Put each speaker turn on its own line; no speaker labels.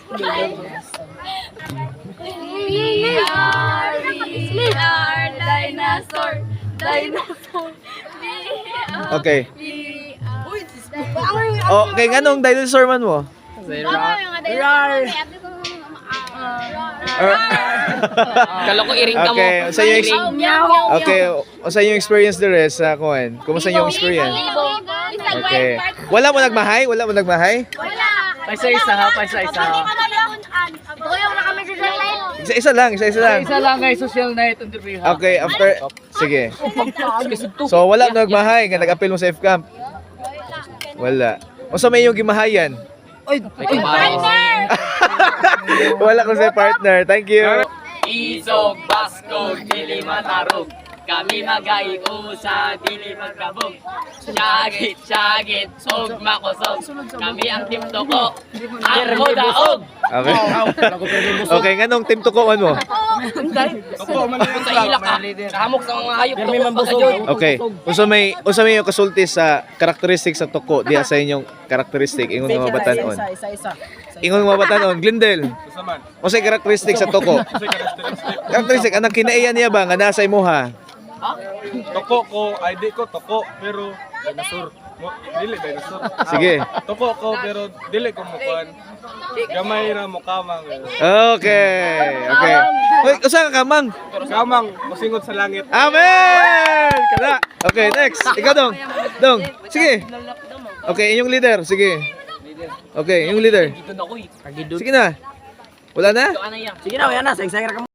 We are dinosaur. Dinosaur.
Okay. Okay, nganong dinosaur man mo?
Kalo ko iring ka mo.
Okay, sa yung Okay, sa yung experience dire sa kuan. Kumusta yung experience? Okay. Wala mo nagmahay? Wala mo nagmahay?
Paisa-isa ha, paisa-isa.
Isa-isa lang, isa-isa lang.
Isa lang guys, social night on the ha.
Okay, after sige. So wala mo nagmahay nga nag-appeal mo sa F-Camp? Wala. Unsa may yung gimahayan? Wala ko sa partner. Thank you.
Isog, basko, dili matarog. Kami mag-aiu sa dili magkabog. Syagit, og makosog. Kami ang Team Toko. Armo daog.
Okay. Okay, nganong team tuko man mo?
Toko man sa ilak ha. Kahamok sa mga hayop. Pirmi man busog.
Okay. Unsa may yung kasulti sa karakteristik sa tuko diha sa inyong karakteristik ingon nga mabatan-on. Ingon nga mabatan-on, Glendale. Unsa may karakteristik sa tuko? Karakteristik anang kinaiyan niya ba nga nasa imuha?
Toko ko, ID ko toko, pero dinosaur. Dili dinosaur.
Sige.
Toko ko, pero dili ko mukuan. Gamay ra mo kamang.
Okay. Okay. Hoy, usa ka kamang?
Kamang masingot sa langit.
Amen! Kada. Okay, next. Ikaw dong. Dong. Sige. Okay, inyong leader. Sige. Okay, inyong leader.
Dito na ko eh.
Sige na. Wala na?
Sige na, yan na. Sayang-sayang ka mo.